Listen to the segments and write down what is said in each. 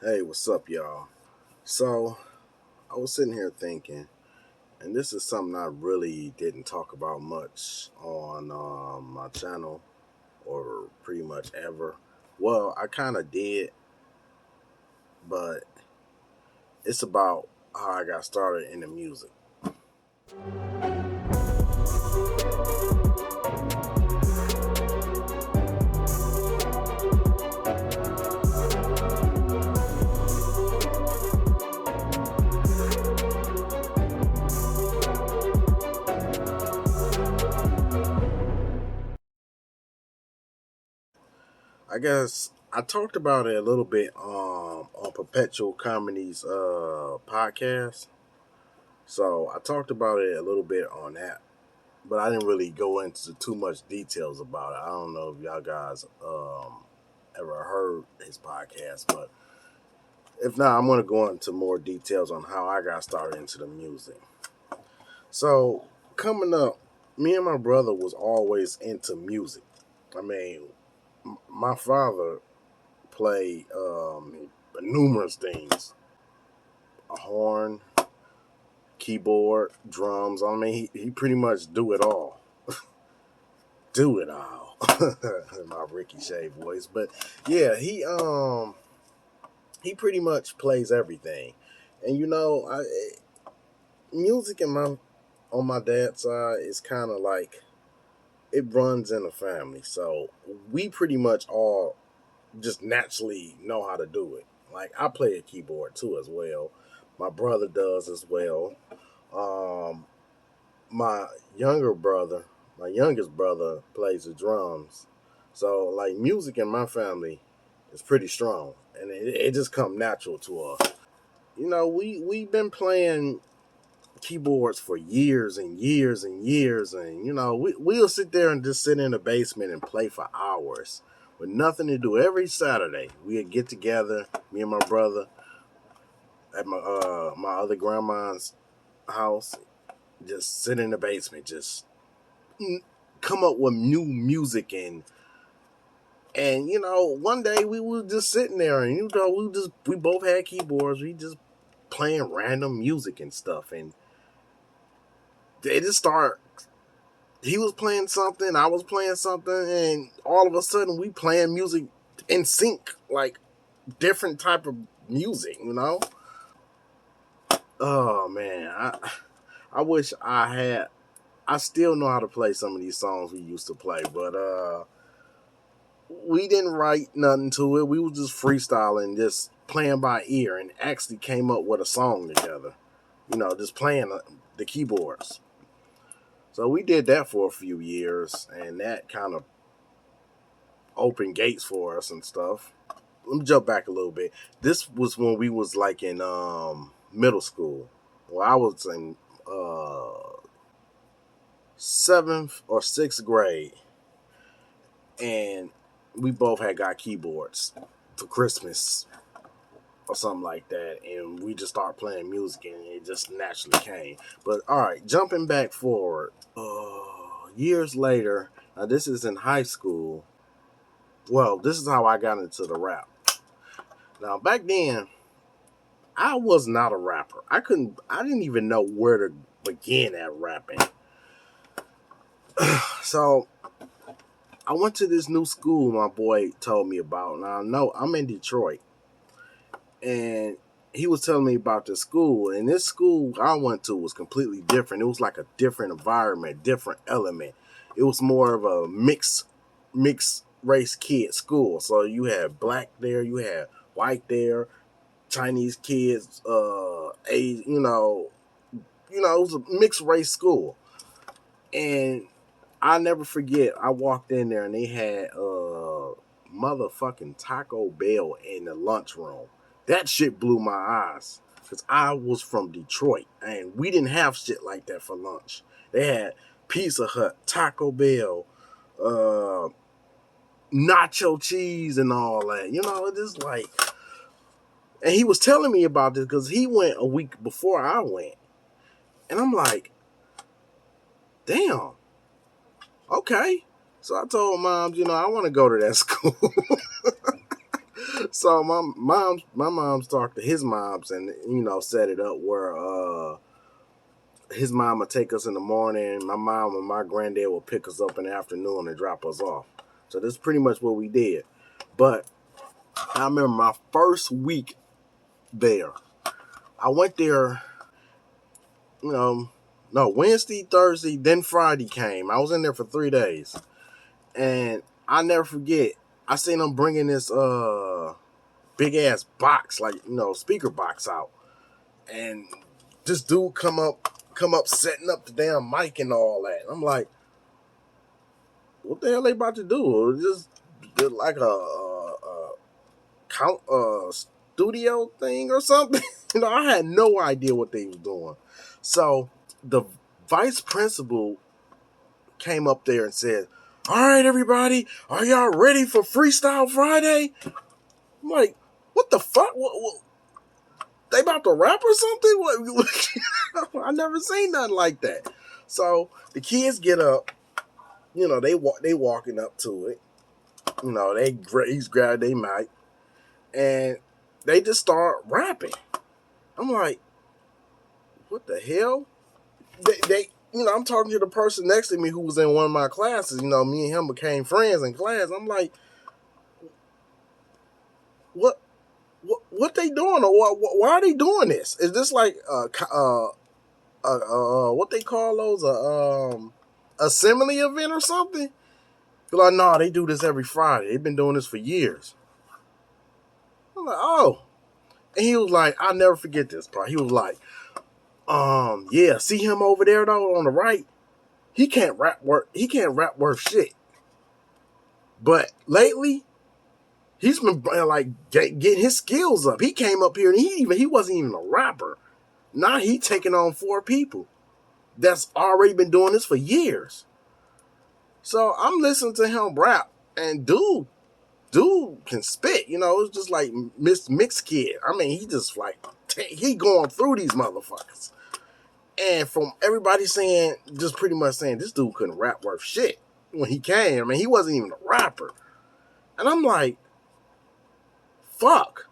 Hey, what's up, y'all? So, I was sitting here thinking, and this is something I really didn't talk about much on my channel or pretty much ever. Well, I kind of did, but it's about how I got started in the music. I guess I talked about it a little bit on Perpetual Comedy's podcast. So I talked about it a little bit on that, but I didn't really go into too much details about it. I don't know if y'all guys ever heard his podcast, but if not, I'm going to go into more details on how I got started into the music. So coming up, me and my brother was always into music. I mean, my father played numerous things: a horn, keyboard, drums. I mean, he pretty much do it all. Do it all. My Ricky Shay voice, but yeah, he pretty much plays everything, and music in my on my dad's side is kind of like it runs in the family, so we pretty much all just naturally know how to do it. Like I play a keyboard too as well. My brother does as well. Um, my younger brother, my youngest brother plays the drums. So like music in my family is pretty strong, and it just come natural to us. We've been playing keyboards for years and years and years, and we'll sit there and just sit in the basement and play for hours with nothing to do. Every Saturday we'd get together, me and my brother, at my other grandma's house, just sit in the basement, just come up with new music. And one day we were just sitting there, and we both had keyboards, we just playing random music and stuff, and they just start. He was playing something, I was playing something, and all of a sudden we playing music in sync, like different type of music. Oh man, I wish I had. I still know how to play some of these songs we used to play, but we didn't write nothing to it. We was just freestyling, just playing by ear, and actually came up with a song together. Just playing the keyboards. So we did that for a few years, and that kind of opened gates for us and stuff. Let me jump back a little bit. This was when we was like in middle school. Well, I was in seventh or sixth grade, and we both had got keyboards for Christmas or something like that, and we just started playing music, and it just naturally came. But all right, jumping back forward, years later. Now this is in high school. Well, this is how I got into the rap. Now back then, I was not a rapper. I didn't even know where to begin at rapping. So I went to this new school my boy told me about. Now I know I'm in Detroit, and he was telling me about this school. And this school I went to was completely different. It was like a different environment, different element. It was more of a mixed race kid school. So you had black there, you had white there, Chinese kids, Asian, it was a mixed race school. And I never forget, I walked in there and they had motherfucking Taco Bell in the lunchroom. That shit blew my eyes because I was from Detroit and we didn't have shit like that for lunch. They had Pizza Hut, Taco Bell, nacho cheese, and all that. It is like, and he was telling me about this because he went a week before I went, and I'm like, damn, okay. So I told mom, I want to go to that school. So my mom's talked to his moms and set it up where his mom would take us in the morning. My mom and my granddad would pick us up in the afternoon and drop us off. So that's pretty much what we did. But I remember my first week there. I went there, no, Wednesday, Thursday, then Friday came. I was in there for 3 days. And I never forget, I seen them bringing this big ass box, like, speaker box out. And this dude come up setting up the damn mic and all that. I'm like, what the hell they about to do? Just like a count studio thing or something. I had no idea what they was doing. So the vice principal came up there and said, "All right, everybody, are y'all ready for Freestyle Friday?" I'm like, what the fuck? What they about to rap or something? What? I never seen nothing like that. So the kids get up, they walking up to it. He's grabbed their mic and they just start rapping. I'm like, what the hell? They I'm talking to the person next to me who was in one of my classes. Me and him became friends in class. I'm like, what they doing? Or why are they doing this? Is this like what they call those assembly event or something? They're like, no, they do this every Friday. They've been doing this for years. I'm like, oh. And he was like, I'll never forget this part. He was like, yeah, see him over there though on the right? He can't rap worth shit. But lately, he's been like getting his skills up. He came up here and he wasn't even a rapper. Now he taking on 4 people that's already been doing this for years. So I'm listening to him rap, and dude can spit. It's just like Mix Kid. I mean, he just like he going through these motherfuckers. And from everybody saying, just pretty much saying, this dude couldn't rap worth shit when he came. I mean, he wasn't even a rapper. And I'm like, fuck.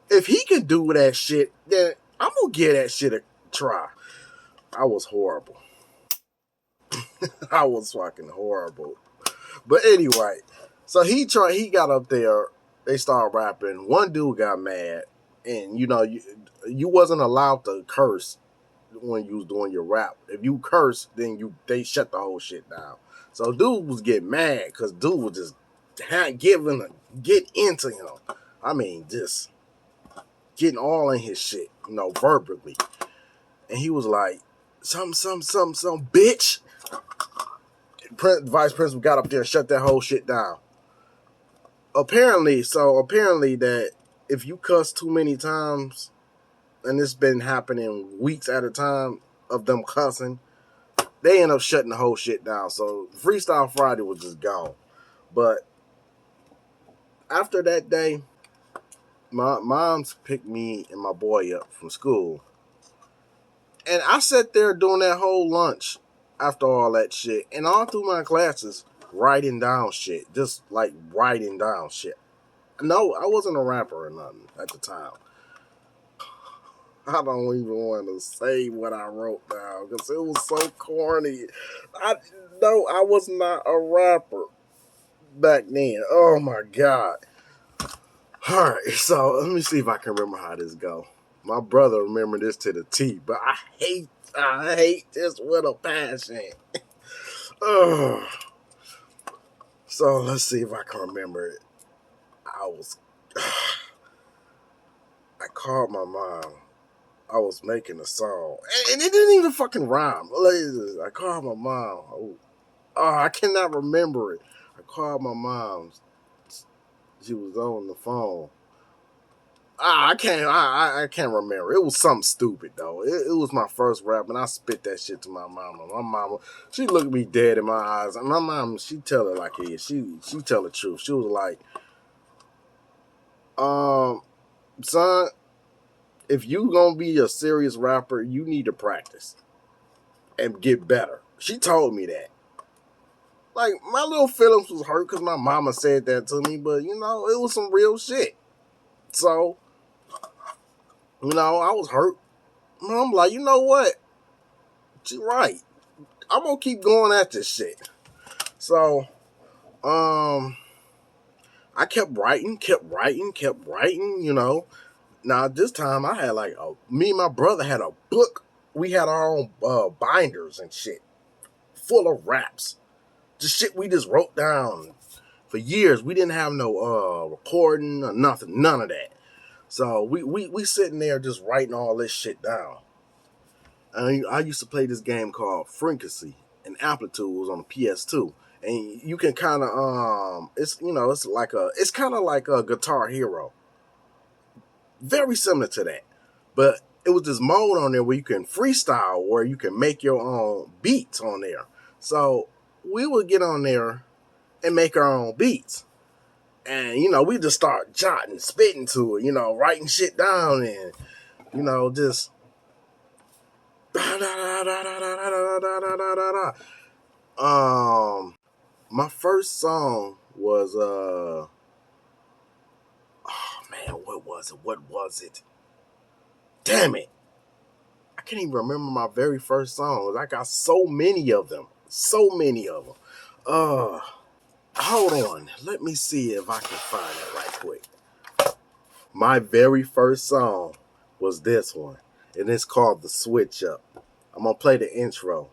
If he can do that shit, then I'm gonna give that shit a try. I was horrible. I was fucking horrible. But anyway, so he got up there, they started rapping. One dude got mad, and you wasn't allowed to curse when you was doing your rap. If you curse, then they shut the whole shit down. So dude was getting mad because dude was just get into him. I mean, just getting all in his shit, verbally. And he was like, some bitch. Vice principal got up there and shut that whole shit down. Apparently that if you cuss too many times, and it's been happening weeks at a time of them cussing, they end up shutting the whole shit down. So Freestyle Friday was just gone. But after that day, my mom's picked me and my boy up from school. And I sat there doing that whole lunch after all that shit. And all through my classes, writing down shit. Just like writing down shit. No, I wasn't a rapper or nothing at the time. I don't even want to say what I wrote down because it was so corny. I was not a rapper back then. Oh my God. All right, so let me see if I can remember how this go. My brother remembered this to the T, but I hate this with a passion. So let's see if I can remember it. I called my mom. I was making a song, and it didn't even fucking rhyme. I called my mom. Oh, I cannot remember it. I called my mom. She was on the phone. I can't remember. It was something stupid though. It was my first rap, and I spit that shit to my mama. My mama, she looked me dead in my eyes. And my mom, she tell it like it is. She tell the truth. She was like, son, if you gonna be a serious rapper, you need to practice and get better. She told me that. Like, my little feelings was hurt because my mama said that to me, but it was some real shit. So, I was hurt. I'm like, you know what? She's right. I'm gonna keep going at this shit. So, I kept writing. Now this time I had me and my brother had a book. We had our own binders and shit full of raps. Just shit we just wrote down for years. We didn't have no recording or nothing, none of that. So we sitting there just writing all this shit down. And I used to play this game called Frequency and Amplitude was on the PS2. And you can kind of it's kind of like a Guitar Hero, very similar to that, but it was this mode on there where you can freestyle, where you can make your own beats on there. So we would get on there and make our own beats, and we just start jotting, spitting to it, writing shit down, and just my first song was oh man, what was it? Damn it, I can't even remember my very first songs. I got so many of them. Hold on, let me see if I can find it right quick. My very first song was this one, and it's called The Switch Up. I'm gonna play the intro.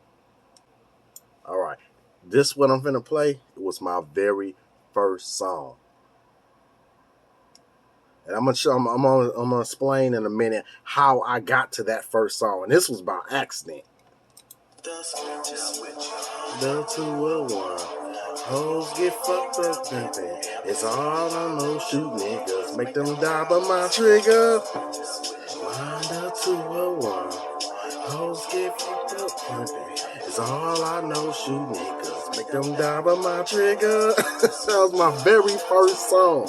All right, this one I'm gonna play was my very first song, and I'm gonna explain in a minute how I got to that first song. And this was by accident. The 201 hoes get fucked up pimping. It's all on those shoot niggas. Make them die by my trigger. The 201 hoes get fucked up pimping. It's all I know, shoot niggas. Make them die by my trigger. That was my very first song.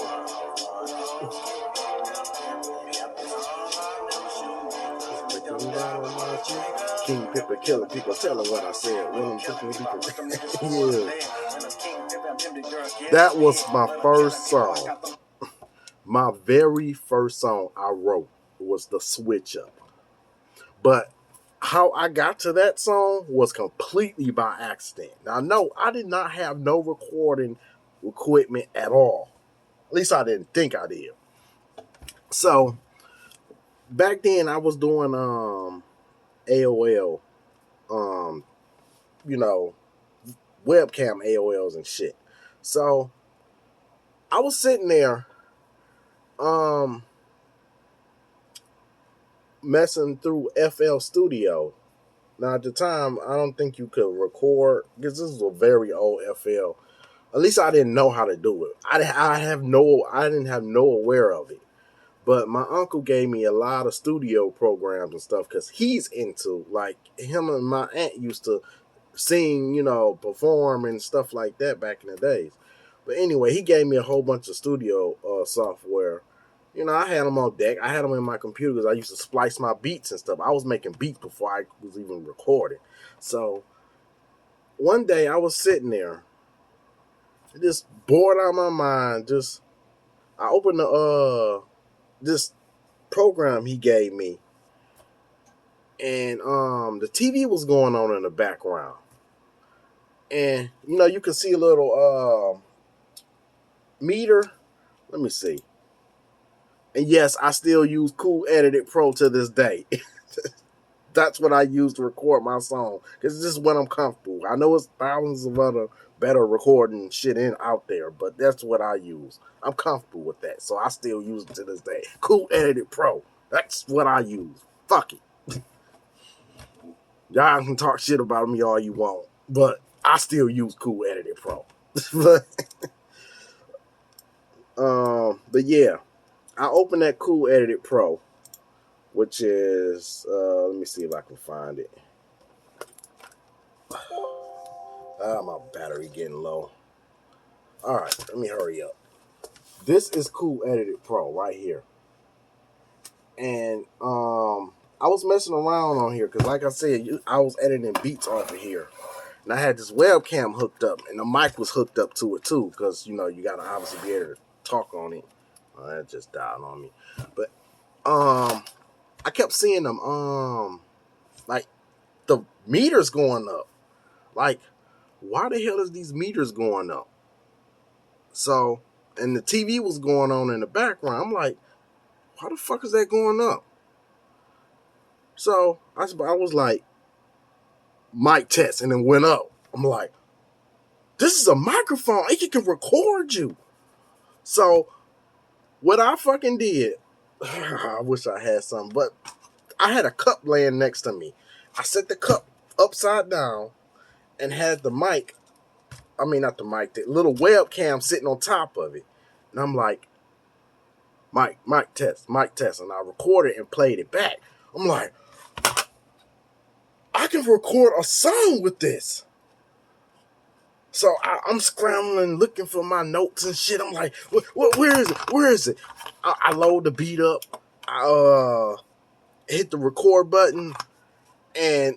Make them die by my trigger. King Pepper killing people, tell them what I said. Yeah. That was my first song. My very first song I wrote was The Switch Up. But how I got to that song was completely by accident. Now, no, I did not have no recording equipment at all. At least I didn't think I did. So back then I was doing AOL, webcam AOLs and shit. So I was sitting there messing through FL Studio. Now at the time I don't think you could record, because this is a very old FL. At least I didn't know how to do it. I didn't have no aware of it. But my uncle gave me a lot of studio programs and stuff, because he's into, like, him and my aunt used to sing, perform and stuff like that back in the days. But anyway, he gave me a whole bunch of studio software. I had them on deck. I had them in my computer because I used to splice my beats and stuff. I was making beats before I was even recording. So one day I was sitting there, just bored out of my mind. I opened this program he gave me, and the TV was going on in the background, and you can see a little meter. Let me see. And yes, I still use Cool Edited Pro to this day. That's what I use to record my song, because this is what I'm comfortable with. I know it's thousands of other better recording shit out there, but that's what I use. I'm comfortable with that, so I still use it to this day. Cool Edited Pro. That's what I use. Fuck it. Y'all can talk shit about me all you want, but I still use Cool Edited Pro. But yeah, I opened that Cool Edited Pro, which is, let me see if I can find it. My battery getting low. All right, let me hurry up. This is Cool Edited Pro right here. And I was messing around on here because, like I said, I was editing beats off of here. And I had this webcam hooked up, and the mic was hooked up to it too, because, you got to obviously be able to talk on it. That just died on me. But I kept seeing them like the meters going up. Like, why the hell is these meters going up? So, and the TV was going on in the background. I'm like, why the fuck is that going up? So I was like, mic test, and then went up. I'm like, this is a microphone. It can record you. So what I fucking did, I wish I had something, but I had a cup laying next to me. I set the cup upside down and had the mic, I mean, not the mic, the little webcam sitting on top of it. And I'm like, mic test. And I recorded and played it back. I'm like, I can record a song with this. So I'm scrambling, looking for my notes and shit. I'm like, where is it? Where is it? I load the beat up. I hit the record button, and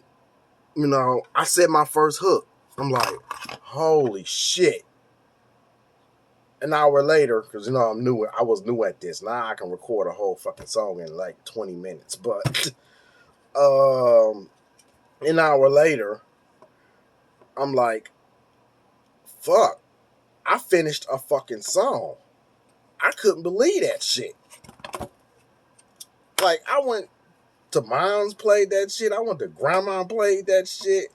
you know, I said my first hook. I'm like, holy shit. An hour later, because you know I was new at this. Now I can record a whole fucking song in like 20 minutes. But an hour later, I'm like, fuck, I finished a fucking song. I couldn't believe that shit. Like, I went to mom's, played that shit. I went to grandma, played that shit.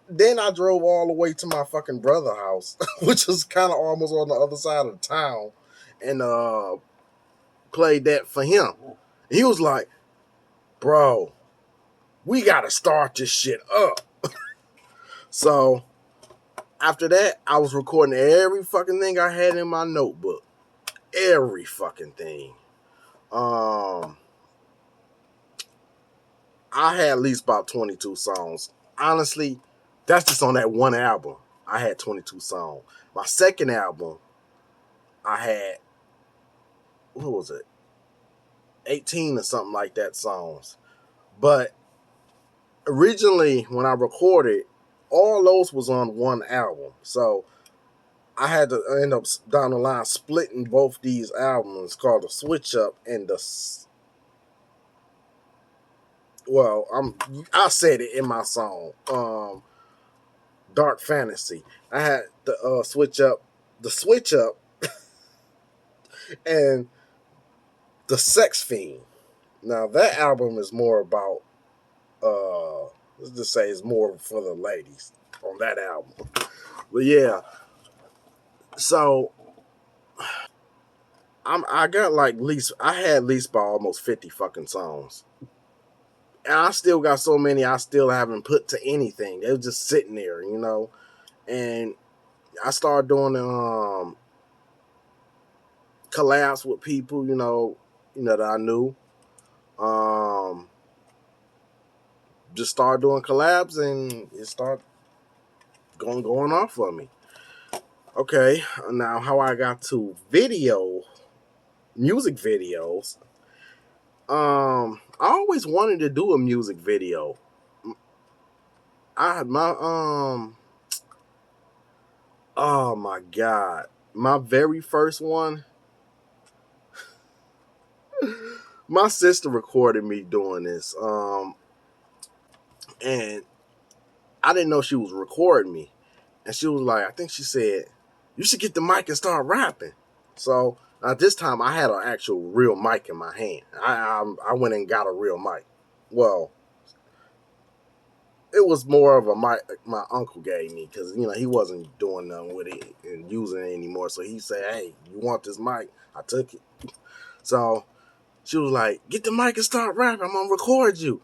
Then I drove all the way to my fucking brother's house, which was kind of almost on the other side of the town, and played that for him. He was like, bro, we got to start this shit up. So after that, I was recording every fucking thing I had in my notebook. Every fucking thing. I had at least about 22 songs. Honestly, that's just on that one album. I had 22 songs. My second album, I had, what was it? 18 or something like that songs. But originally, when I recorded, all those was on one album. So I had to end up down the line splitting both these albums called the Switch Up and the, well, I said it in my song, Dark Fantasy. I had the Switch Up and the Sex Fiend. Now that album is more about let's just say it's more for the ladies on that album. But yeah. So I got like I had at least about almost 50 fucking songs. And I still got so many I still haven't put to anything. They were just sitting there, you know. And I started doing collabs with people, you know that I knew. Just started doing collabs and it started going off for me. Okay, now how I got to music videos. I always wanted to do a music video. I had my oh my god, my very first one. My sister recorded me doing this, and I didn't know she was recording me, and she was like, I think she said, "You should get the mic and start rapping." So at this time, I had an actual real mic in my hand. I went and got a real mic. Well, it was more of a mic my uncle gave me because he wasn't doing nothing with it and using it anymore. So he said, "Hey, you want this mic?" I took it. So she was like, "Get the mic and start rapping. I'm gonna record you."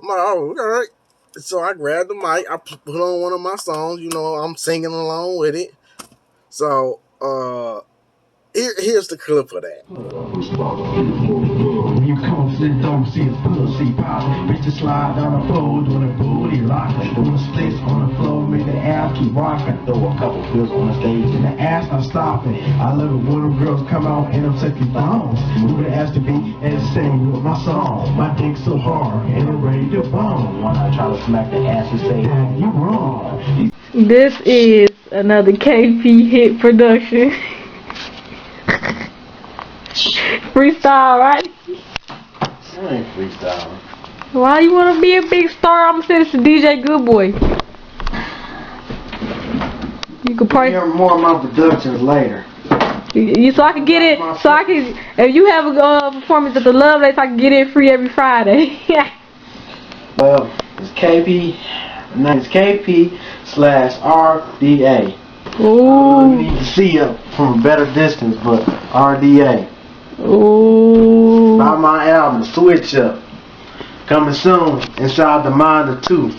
I'm like, "Oh, all right." So I grabbed the mic. I put on one of my songs. I'm singing along with it. So here's the clip of that. When you come sit, don't see a pussy pop. Bitch to slide down the floor, doing a booty lock. Doing splits on the floor, make the ass keep rocking. Throw a couple pills on the stage and the ass not stopping. I love it when them girls come out and I'm taking bounce. Move the ass to beat and sing with my song. My dick so hard and I'm ready to bone. When I try to smack the ass and say, "Dad, you wrong." This is another KP hit production. Freestyle, right? I ain't freestyling. Why you wanna be a big star? I'm saying it's DJ Good Boy. You could probably hear more of my productions later. So I can get it. So I can. If you have a performance at the Love Days, I can get it free every Friday. Well, it's KP. My name is KP/RDA. Ooh. You need to see it from a better distance, but RDA. Ooh. Buy my album, Switch Up. Coming soon, Inside the Mind of Two.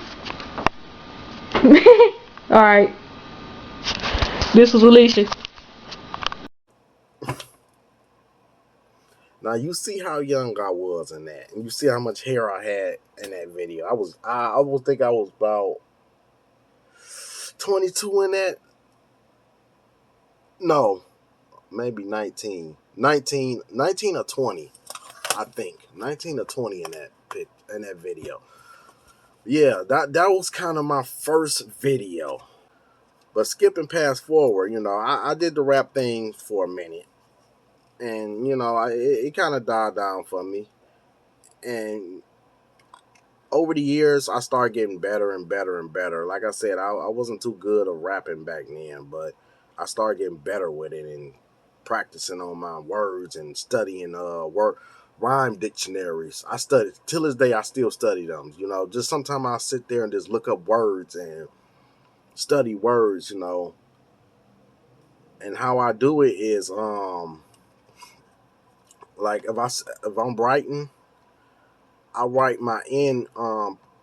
Alright. This was Alicia. Now you see how young I was in that, and you see how much hair I had in that video. I would think I was about 22 in that. No, maybe 19 or 20, I think 19 or 20 in that video. Yeah, that was kind of my first video. But skipping past forward, I did the rap thing for a minute, and it kind of died down for me. And over the years, I started getting better and better and better. Like I said, I wasn't too good at rapping back then, but I started getting better with it and practicing on my words and studying rhyme dictionaries. I studied till this day. I still study them. Just sometimes I sit there and just look up words and study words. And how I do it is like if I'm writing, I write my end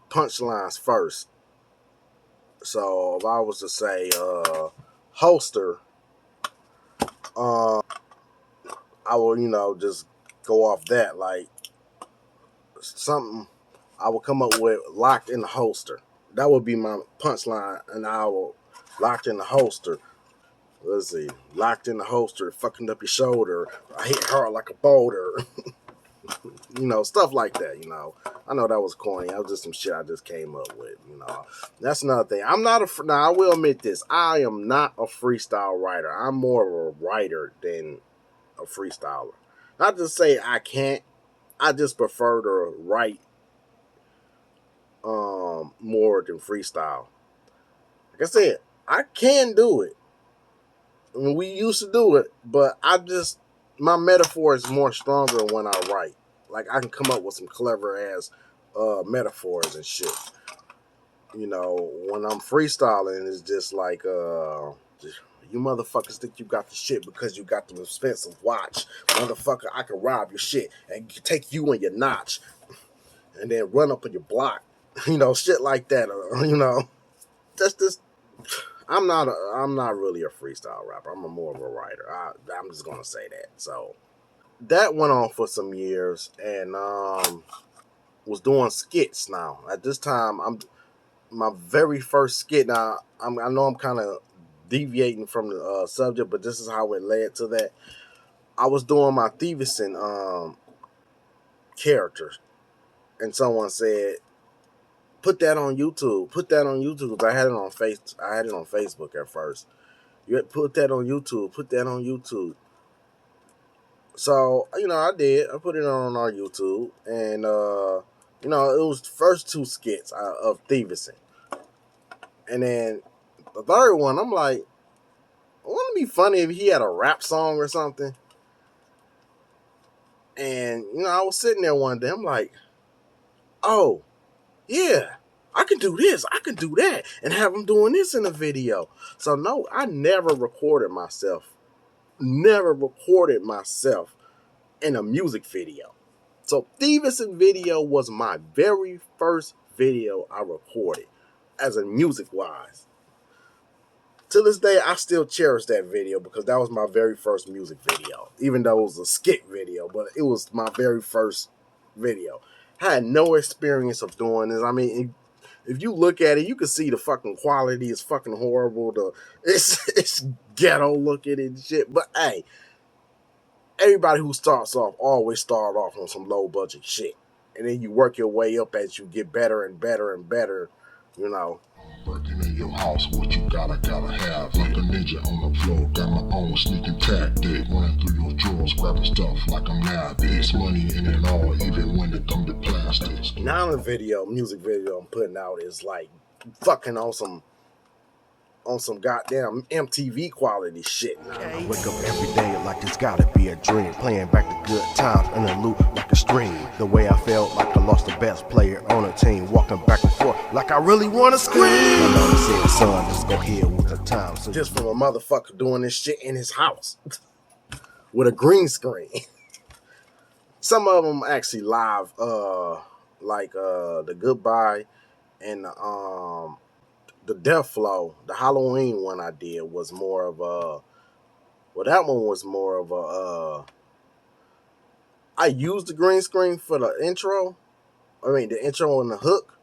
punchlines first. So if I was to say holster, I will just go off that, like something I will come up with locked in the holster. That would be my punchline, and I will locked in the holster. Let's see, locked in the holster, fucking up your shoulder. I hit hard like a boulder. Stuff like that. I know that was corny. That was just some shit I just came up with. That's another thing. I'm not now. I will admit this. I am not a freestyle writer. I'm more of a writer than a freestyler. Not to say I can't. I just prefer to write more than freestyle. Like I said, I can do it. I mean, we used to do it, but my metaphor is more stronger when I write. Like I can come up with some clever ass metaphors and shit. When I'm freestyling, it's just like you motherfuckers think you got the shit because you got the expensive watch. Motherfucker, I can rob your shit and take you and your notch and then run up on your block. Shit like that. That's just. I'm not really a freestyle rapper. I'm more of a writer. I'm just gonna say that. So that went on for some years, and was doing skits. Now at this time, I'm my very first skit. Now I know I'm kind of deviating from the subject, but this is how it led to that. I was doing my Thieveson character, and someone said, "Put that on YouTube. Put that on YouTube." I had it on I had it on Facebook at first. You had to put that on YouTube. Put that on YouTube. So I did. I put it on our YouTube, and it was the first two skits of Thieveson, and then the third one, I'm like, wouldn't it be funny if he had a rap song or something? And I was sitting there one day, I'm like, oh yeah, I can do this, I can do that, and have him doing this in a video. So no, I never recorded myself. Never recorded myself in a music video. So Thieveson video was my very first video I recorded as a music wise. To this day, I still cherish that video because that was my very first music video. Even though it was a skit video, but it was my very first video. I had no experience of doing this. I mean, if you look at it, you can see the fucking quality is fucking horrible. It's ghetto looking and shit. But hey, everybody who starts off always start off on some low budget shit. And then you work your way up as you get better and better and better you know. Breaking in your house, what you gotta have. Like a ninja on the floor, got my own sneaking tactic. Running through your drawers, grabbing stuff like I'm mad. It's money in it all, even when it come to plastics. Now the music video I'm putting out is like fucking on some goddamn MTV quality shit now. I wake up every day like it's gotta be a dream. Playing back the good times in a loop like a stream. The way I felt like I lost the best player on a team. Walking back and forth like I really wanna scream. My mama said, son, just go ahead with the time. So just from a motherfucker doing this shit in his house with a green screen. Some of them actually live, like the Goodbye and the Death Flow. The Halloween one I did was more of a. Well, that one was more of a. I used the green screen for the intro. I mean, the intro and the hook.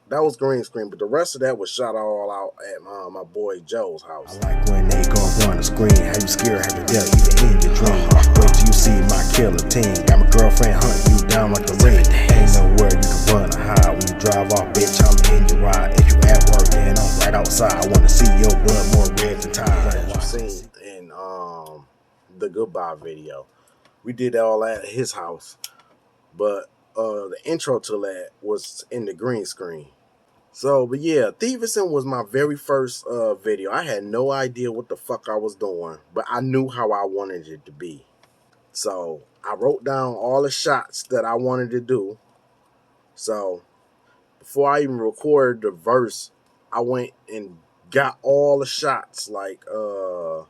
That was green screen, but the rest of that was shot all out at my boy Joe's house. I like when they gon' run the screen. How you scared half to death even in your dream. Wait till you see my killer team. Got my girlfriend hunting you down like the rain. Ain't nowhere you can run or hide. When you drive off, bitch, I'm in your ride. If you at work, then I'm right outside. I wanna see your blood more red than tide. You seen in the Goodbye video. We did all that at his house, but the intro to that was in the green screen. So, but yeah, Thieveson was my very first video. I had no idea what the fuck I was doing, but I knew how I wanted it to be. So I wrote down all the shots that I wanted to do. So before I even recorded the verse, I went and got all the shots, like the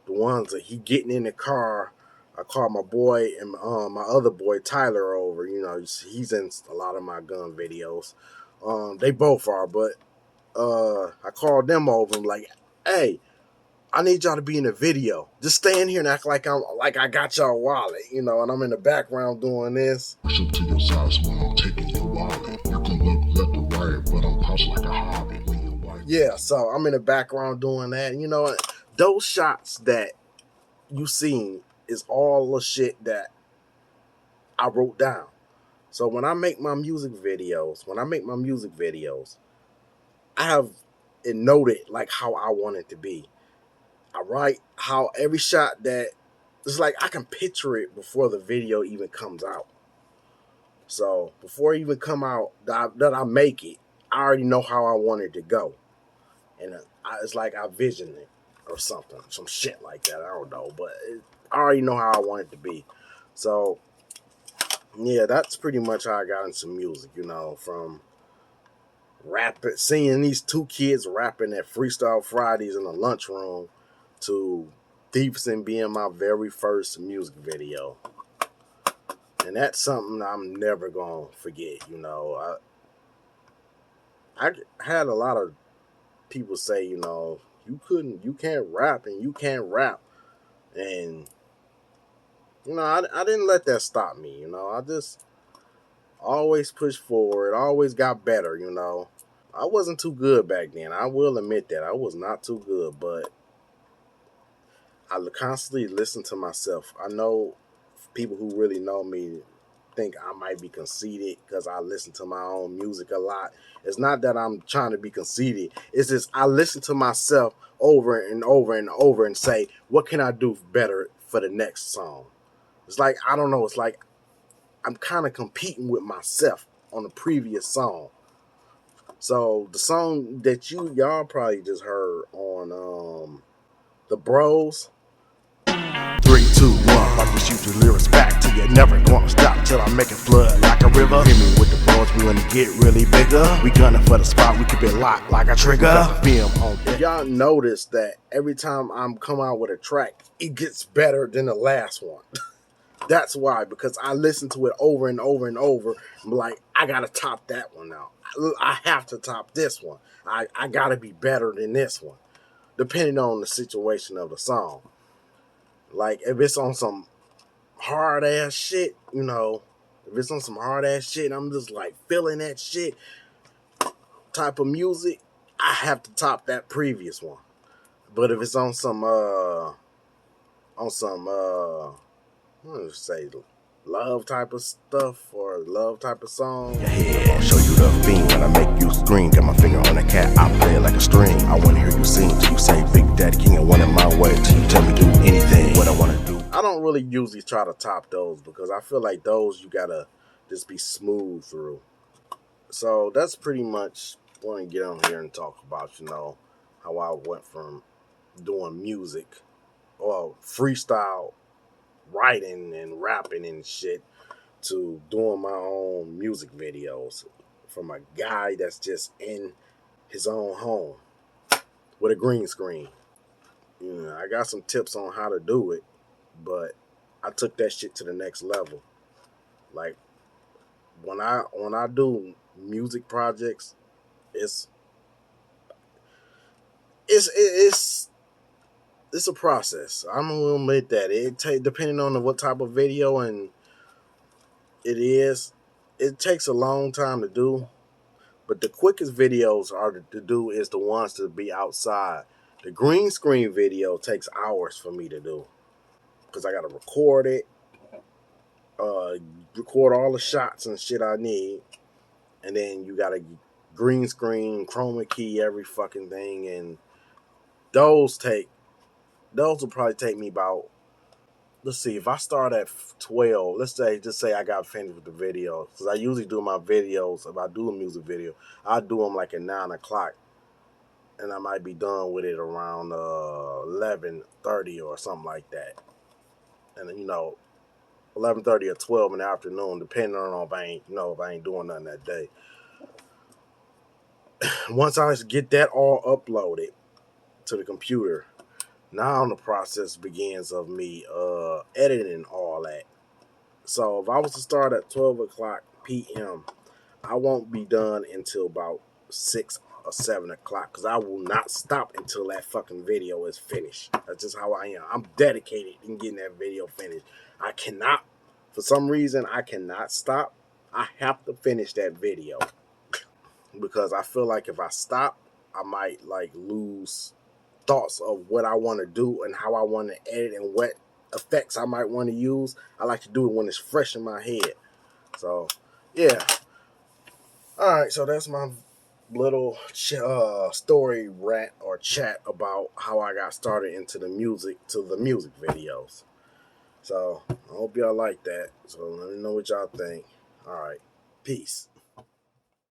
ones that he getting in the car. I called my boy and my other boy Tyler over. You know, he's in a lot of my gun videos. They both are, but I called them over and like, hey, I need y'all to be in the video. Just stay in here and act like I got y'all wallet, you know, and I'm in the background doing this. Push up to your size when I'm taking your wallet. You can look left or right, but I'm pouched like a hobbit. Yeah, so I'm in the background doing that. You know, those shots that you seen is all the shit that I wrote down. So when I make my music videos, I have it noted like how I want it to be. I write how every shot that it's like I can picture it before the video even comes out. So before it even come out that I make it, I already know how I want it to go, and it's like I vision it or something, some shit like that. I don't know, but I already know how I want it to be. So yeah, that's pretty much how I got into music. You know, from rapping, seeing these two kids rapping at Freestyle Fridays in the lunchroom, to Thieveson being my very first music video. And that's something I'm never going to forget, you know. I had a lot of people say, you know, you can't rap and you can't rap. And, you know, I didn't let that stop me, you know. I just always pushed forward, always got better, you know. I wasn't too good back then. I will admit that. I was not too good, but I constantly listen to myself. I know people who really know me think I might be conceited because I listen to my own music a lot. It's not that I'm trying to be conceited. It's just I listen to myself over and over and over and say, what can I do better for the next song? It's like, I don't know. It's like I'm kind of competing with myself on the previous song. So the song that y'all probably just heard on The Bros. 3, 2, 1, I just shoot your lyrics back till you never gonna stop till I make it flood like a river. Hit me with the balls, we gonna get really bigger. We gunning for the spot, we keep it locked like a trigger. Film on If y'all notice that every time I'm come out with a track, it gets better than the last one. That's why, because I listen to it over and over and over. I'm like, I gotta top that one now. I have to top this one. I gotta be better than this one, depending on the situation of the song. Like if it's on some hard ass shit, you know, if it's on some hard ass shit, I'm just like feeling that shit type of music, I have to top that previous one. But if it's on some what do you say, love type of stuff or love type of song. Yeah, I'll show you the fiend when I make you scream. Got my finger on the cat, I play it like a string. I wanna hear you sing till you say Big Daddy King and one of my way till you tell me do anything what I wanna do. I don't really usually try to top those because I feel like those you gotta just be smooth through. So that's pretty much want to get on here and talk about, how I went from doing music or freestyle writing and rapping and shit to doing my own music videos from a guy that's just in his own home with a green screen. I got some tips on how to do it, but I took that shit to the next level. Like when I do music projects, it's it's it's a process. I'm gonna admit that depending on what type of video and it takes a long time to do. But the quickest videos are to do is the ones to be outside. The green screen video takes hours for me to do because I gotta record it, uh, record all the shots and shit I need, and then you gotta green screen, chroma key every fucking thing, and those will probably take me about, let's see, if I start at 12, just say I got finished with the video, because I usually do my videos, if I do a music video, I do them like at 9 o'clock, and I might be done with it around 11:30 or something like that. And 11:30 or 12 in the afternoon, depending on if I ain't doing nothing that day. Once I get that all uploaded to the computer, now the process begins of me editing all that. So if I was to start at 12 o'clock p.m., I won't be done until about 6 or 7 o'clock because I will not stop until that fucking video is finished. That's just how I am. I'm dedicated in getting that video finished. I cannot, for some reason, I cannot stop. I have to finish that video because I feel like if I stop, I might like lose thoughts of what I want to do and how I want to edit and what effects I might want to use. I like to do it when it's fresh in my head. So, yeah. All right, so that's my little story rant or chat about how I got started into the music videos. So, I hope y'all like that. So, let me know what y'all think. All right, peace.